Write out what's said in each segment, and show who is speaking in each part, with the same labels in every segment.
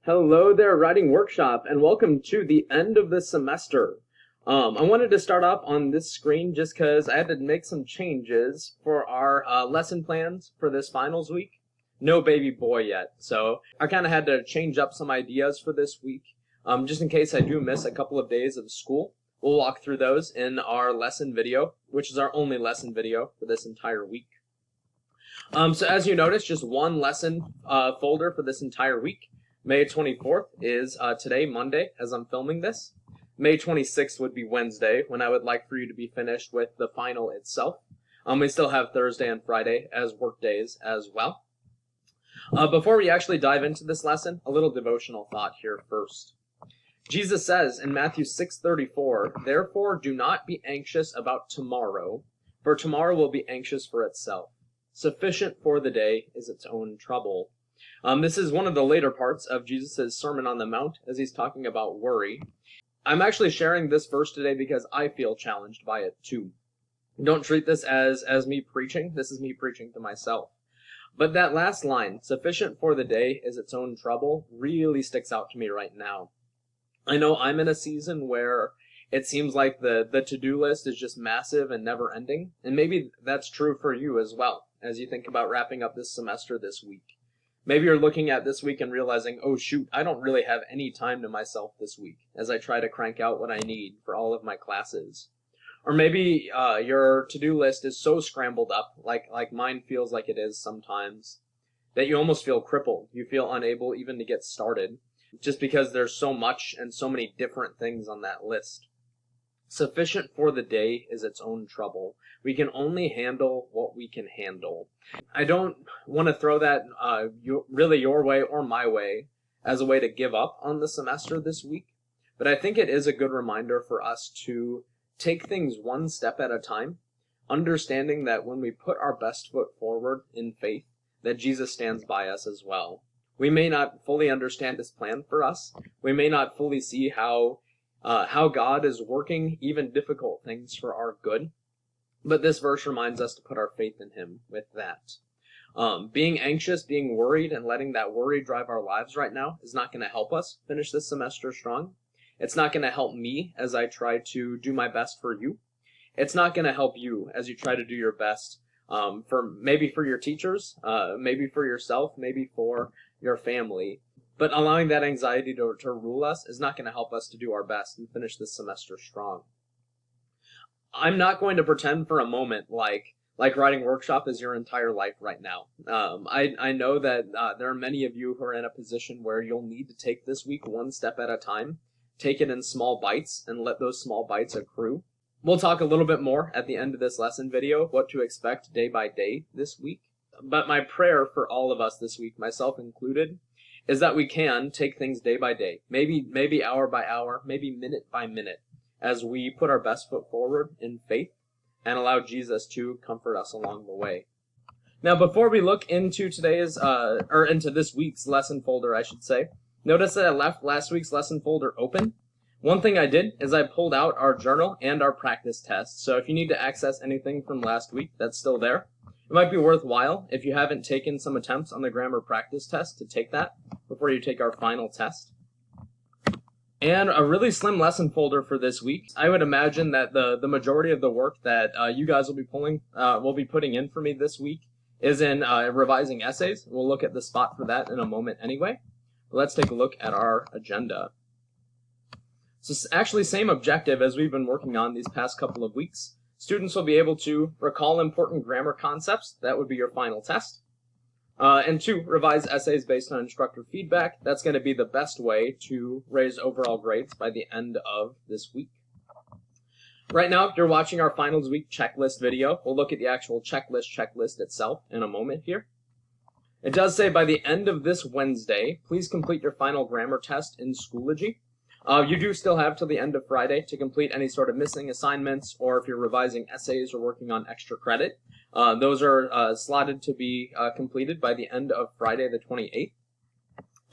Speaker 1: Hello there, Writing Workshop, and welcome to the end of the semester. I wanted to start off on this screen just because I had to make some changes for our lesson plans for this finals week. No baby boy yet, so I kind of had to change up some ideas for this week, just in case I do miss a couple of days of school. We'll walk through those in our lesson video, which is our only lesson video for this entire week. So as you notice, just one lesson folder for this entire week. May 24th is today, Monday, as I'm filming this. May 26th would be Wednesday, when I would like for you to be finished with the final itself. We still have Thursday and Friday as work days as well. Before we actually dive into this lesson, a little devotional thought here first. Jesus says in Matthew 6:34, "Therefore do not be anxious about tomorrow, for tomorrow will be anxious for itself. Sufficient for the day is its own trouble." This is one of the later parts of Jesus' Sermon on the Mount as he's talking about worry. I'm actually sharing this verse today because I feel challenged by it too. Don't treat this as me preaching. This is me preaching to myself. But that last line, "sufficient for the day is its own trouble," really sticks out to me right now. I know I'm in a season where it seems like the to-do list is just massive and never-ending, and maybe that's true for you as well as you think about wrapping up this semester this week. Maybe you're looking at this week and realizing, oh shoot, I don't really have any time to myself this week as I try to crank out what I need for all of my classes. Or maybe your to-do list is so scrambled up, like mine feels like it is sometimes, that you almost feel crippled. You feel unable even to get started, just because there's so much and so many different things on that list. Sufficient for the day is its own trouble. We can only handle what we can handle. I don't want to throw that really your way or my way as a way to give up on the semester this week, but I think it is a good reminder for us to take things one step at a time, understanding that when we put our best foot forward in faith, that Jesus stands by us as well. We may not fully understand his plan for us. We may not fully see how God is working even difficult things for our good. But this verse reminds us to put our faith in him with that. Being anxious, being worried, and letting that worry drive our lives right now is not going to help us finish this semester strong. It's not going to help me as I try to do my best for you. It's not going to help you as you try to do your best maybe for your teachers, maybe for yourself, maybe for your family. But allowing that anxiety to rule us is not going to help us to do our best and finish this semester strong. I'm not going to pretend for a moment like Writing Workshop is your entire life right now. I know that there are many of you who are in a position where you'll need to take this week one step at a time, take it in small bites, and let those small bites accrue. We'll talk a little bit more at the end of this lesson video, what to expect day by day this week. But my prayer for all of us this week, myself included, is that we can take things day by day, maybe hour by hour, maybe minute by minute, as we put our best foot forward in faith and allow Jesus to comfort us along the way. Now, before we look into into this week's lesson folder, I should say, notice that I left last week's lesson folder open. One thing I did is I pulled out our journal and our practice test. So if you need to access anything from last week, that's still there. It might be worthwhile, if you haven't taken some attempts on the grammar practice test, to take that before you take our final test. And a really slim lesson folder for this week. I would imagine that the majority of the work that you guys will be putting in for me this week is in revising essays. We'll look at the spot for that in a moment anyway. But let's take a look at our agenda. So it's actually same objective as we've been working on these past couple of weeks. Students will be able to recall important grammar concepts. That would be your final test. And 2, revise essays based on instructor feedback. That's going to be the best way to raise overall grades by the end of this week. Right now, you're watching our finals week checklist video. We'll look at the actual checklist itself in a moment here. It does say by the end of this Wednesday, please complete your final grammar test in Schoology. You do still have till the end of Friday to complete any sort of missing assignments, or if you're revising essays or working on extra credit. Those are slotted to be completed by the end of Friday the 28th.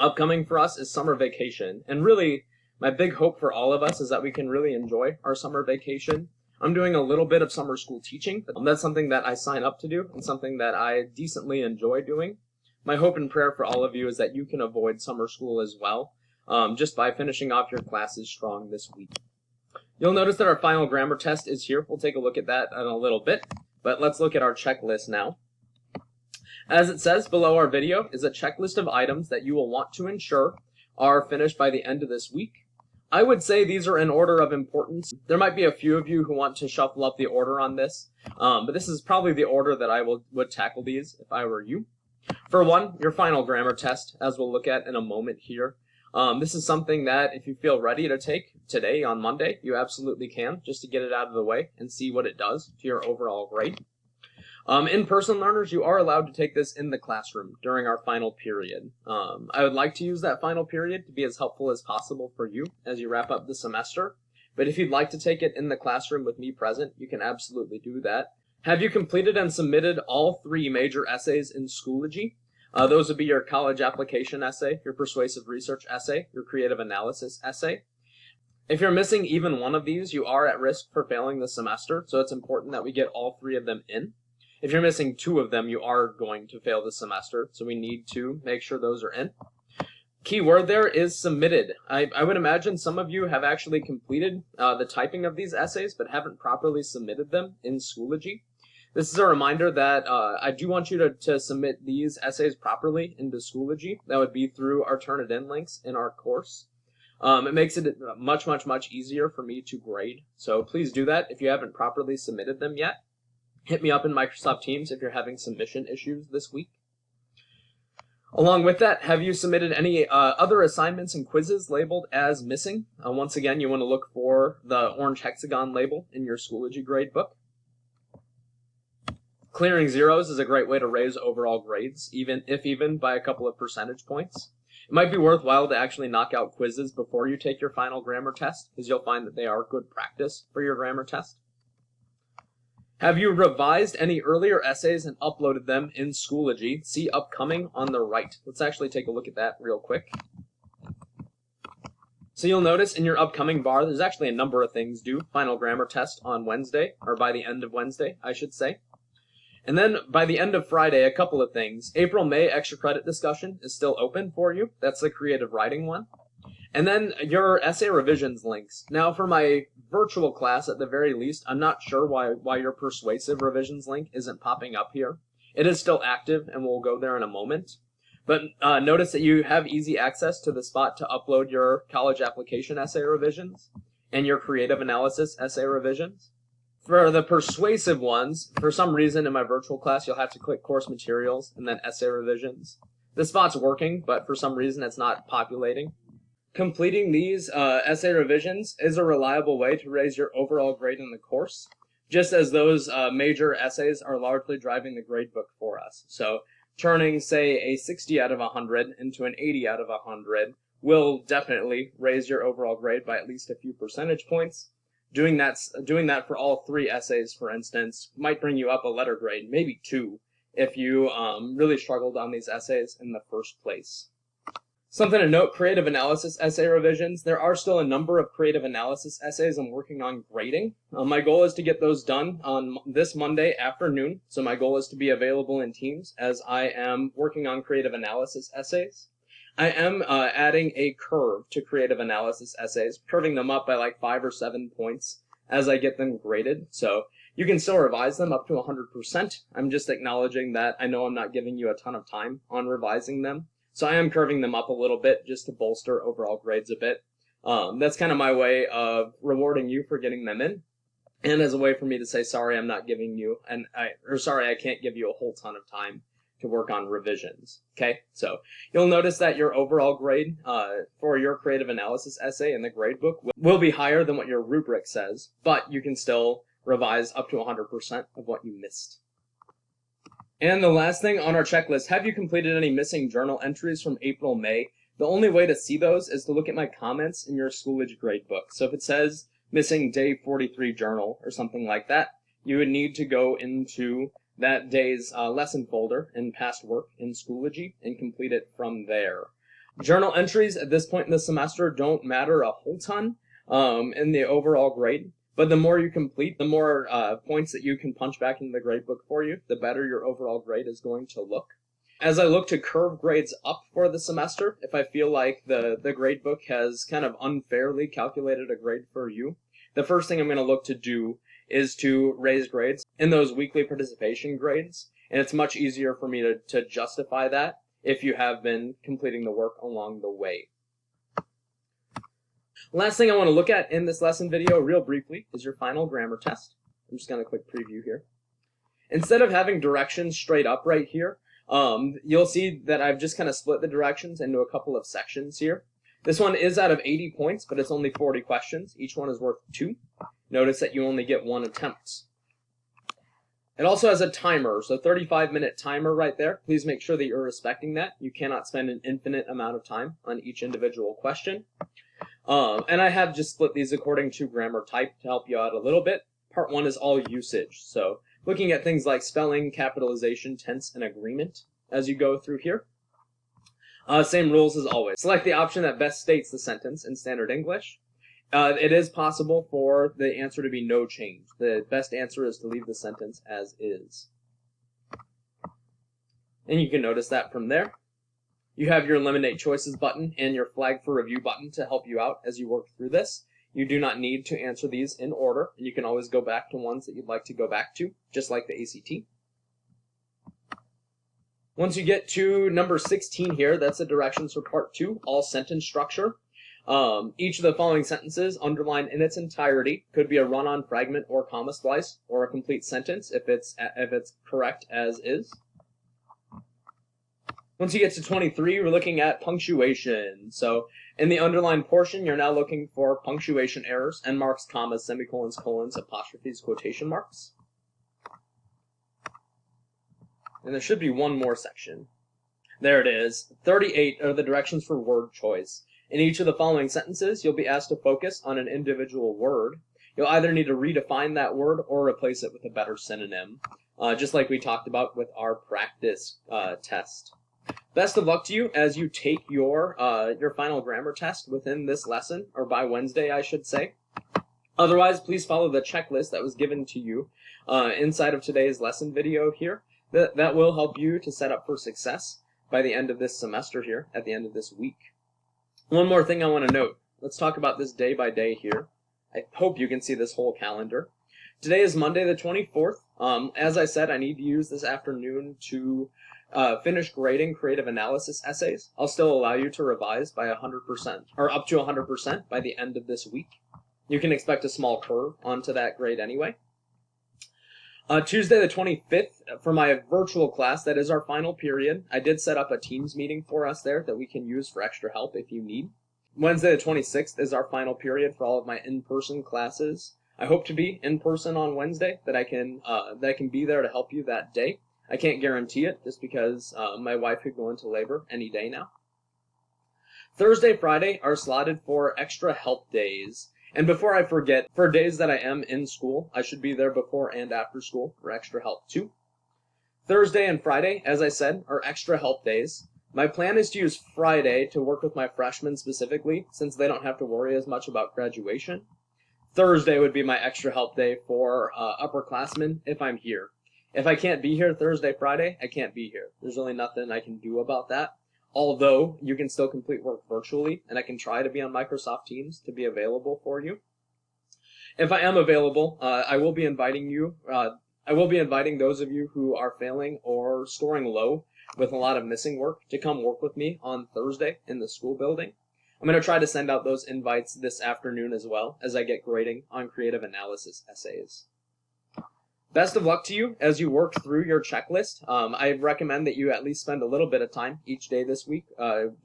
Speaker 1: Upcoming for us is summer vacation, and really my big hope for all of us is that we can really enjoy our summer vacation. I'm doing a little bit of summer school teaching. That's something that I sign up to do and something that I decently enjoy doing. My hope and prayer for all of you is that you can avoid summer school as well, just by finishing off your classes strong this week. You'll notice that our final grammar test is here. We'll take a look at that in a little bit, but let's look at our checklist now. As it says below our video is a checklist of items that you will want to ensure are finished by the end of this week. I would say these are in order of importance. There might be a few of you who want to shuffle up the order on this, but this is probably the order that I would tackle these if I were you. For one, your final grammar test, as we'll look at in a moment here. This is something that if you feel ready to take today on Monday, you absolutely can, just to get it out of the way and see what it does to your overall grade. In-person learners, you are allowed to take this in the classroom during our final period. I would like to use that final period to be as helpful as possible for you as you wrap up the semester. But if you'd like to take it in the classroom with me present, you can absolutely do that. Have you completed and submitted all 3 major essays in Schoology? Those would be your college application essay, your persuasive research essay, your creative analysis essay. If you're missing even one of these, you are at risk for failing the semester, so it's important that we get all 3 of them in. If you're missing 2 of them, you are going to fail the semester, so we need to make sure those are in. Key word there is submitted. I would imagine some of you have actually completed the typing of these essays, but haven't properly submitted them in Schoology. This is a reminder that I do want you to submit these essays properly into Schoology. That would be through our Turnitin links in our course. It makes it much easier for me to grade, so please do that if you haven't properly submitted them yet. Hit me up in Microsoft Teams if you're having submission issues this week. Along with that, have you submitted any other assignments and quizzes labeled as missing? Once again, you want to look for the orange hexagon label in your Schoology gradebook. Clearing zeros is a great way to raise overall grades, even by a couple of percentage points. It might be worthwhile to actually knock out quizzes before you take your final grammar test, because you'll find that they are good practice for your grammar test. Have you revised any earlier essays and uploaded them in Schoology? See upcoming on the right. Let's actually take a look at that real quick. So you'll notice in your upcoming bar, there's actually a number of things due. Final grammar test on Wednesday, or by the end of Wednesday, I should say. And then by the end of Friday, a couple of things. April-May extra credit discussion is still open for you. That's the creative writing one. And then your essay revisions links. Now for my virtual class, at the very least, I'm not sure why your persuasive revisions link isn't popping up here. It is still active, and we'll go there in a moment. But notice that you have easy access to the spot to upload your college application essay revisions and your creative analysis essay revisions. For the persuasive ones, for some reason in my virtual class, you'll have to click course materials and then essay revisions. The spot's working, but for some reason it's not populating. Completing these essay revisions is a reliable way to raise your overall grade in the course, just as those major essays are largely driving the gradebook for us. So turning, say, a 60 out of 100 into an 80 out of 100 will definitely raise your overall grade by at least a few percentage points. Doing that for all 3 essays, for instance, might bring you up a letter grade, maybe 2, if you really struggled on these essays in the first place. Something to note, creative analysis essay revisions. There are still a number of creative analysis essays I'm working on grading. My goal is to get those done on this Monday afternoon. So my goal is to be available in Teams as I am working on creative analysis essays. I am adding a curve to creative analysis essays, curving them up by like 5 or 7 points as I get them graded. So you can still revise them up to 100%. I'm just acknowledging that I know I'm not giving you a ton of time on revising them. So I am curving them up a little bit just to bolster overall grades a bit. That's kind of my way of rewarding you for getting them in, and as a way for me to say, sorry, I'm not giving you, sorry, I can't give you a whole ton of time to work on revisions. Okay, so you'll notice that your overall grade for your creative analysis essay in the gradebook will be higher than what your rubric says, but you can still revise up to 100% of what you missed. And the last thing on our checklist, have you completed any missing journal entries from April, May? The only way to see those is to look at my comments in your Schoology gradebook. So if it says missing day 43 journal or something like that, you would need to go into that day's lesson folder in past work in Schoology and complete it from there. Journal entries at this point in the semester don't matter a whole ton in the overall grade. But the more you complete, the more points that you can punch back into the gradebook for you, the better your overall grade is going to look. As I look to curve grades up for the semester, if I feel like the gradebook has kind of unfairly calculated a grade for you, the first thing I'm going to look to do is to raise grades in those weekly participation grades. And it's much easier for me to justify that if you have been completing the work along the way. Last thing I want to look at in this lesson video real briefly is your final grammar test. I'm just going to click preview here. Instead of having directions straight up right here, you'll see that I've just kind of split the directions into a couple of sections here. This one is out of 80 points, but it's only 40 questions. Each one is worth 2. Notice that you only get 1 attempt. It also has a timer, so 35-minute timer right there. Please make sure that you're respecting that. You cannot spend an infinite amount of time on each individual question. And I have just split these according to grammar type to help you out a little bit. Part 1 is all usage, so looking at things like spelling, capitalization, tense, and agreement as you go through here. Same rules as always. Select the option that best states the sentence in standard English. It is possible for the answer to be no change. The best answer is to leave the sentence as is. And you can notice that from there. You have your Eliminate Choices button and your Flag for Review button to help you out as you work through this. You do not need to answer these in order, and you can always go back to ones that you'd like to go back to, just like the ACT. Once you get to number 16 here, that's the directions for part 2, all sentence structure. Each of the following sentences, underlined in its entirety, could be a run-on fragment or comma splice, or a complete sentence if it's correct as is. Once you get to 23, we're looking at punctuation. So in the underlined portion, you're now looking for punctuation errors, end marks, commas, semicolons, colons, apostrophes, quotation marks. And there should be one more section. There it is. 38 are the directions for word choice. In each of the following sentences, you'll be asked to focus on an individual word. You'll either need to redefine that word or replace it with a better synonym, just like we talked about with our practice test. Best of luck to you as you take your final grammar test within this lesson, or by Wednesday, I should say. Otherwise, please follow the checklist that was given to you inside of today's lesson video here. That will help you to set up for success by the end of this semester here, at the end of this week. One more thing I want to note. Let's talk about this day by day here. I hope you can see this whole calendar. Today is Monday the 24th. As I said, I need to use this afternoon to finish grading creative analysis essays. I'll still allow you to revise by 100%, or up to 100% by the end of this week. You can expect a small curve onto that grade anyway. Tuesday the 25th, for my virtual class, that is our final period. I did set up a Teams meeting for us there that we can use for extra help if you need. Wednesday the 26th is our final period for all of my in-person classes. I hope to be in person on Wednesday, that I can be there to help you that day. I can't guarantee it just because my wife could go into labor any day now. Thursday, Friday are slotted for extra help days. And before I forget, for days that I am in school, I should be there before and after school for extra help too. Thursday and Friday, as I said, are extra help days. My plan is to use Friday to work with my freshmen specifically, since they don't have to worry as much about graduation. Thursday would be my extra help day for upperclassmen if I'm here. If I can't be here Thursday, Friday, I can't be here. There's really nothing I can do about that. Although, you can still complete work virtually, and I can try to be on Microsoft Teams to be available for you. If I am available, I will be inviting those of you who are failing or scoring low with a lot of missing work to come work with me on Thursday in the school building. I'm going to try to send out those invites this afternoon as well as I get grading on creative analysis essays. Best of luck to you as you work through your checklist. I recommend that you at least spend a little bit of time each day this week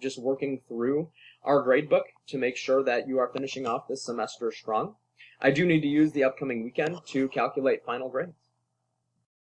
Speaker 1: just working through our gradebook to make sure that you are finishing off this semester strong. I do need to use the upcoming weekend to calculate final grades.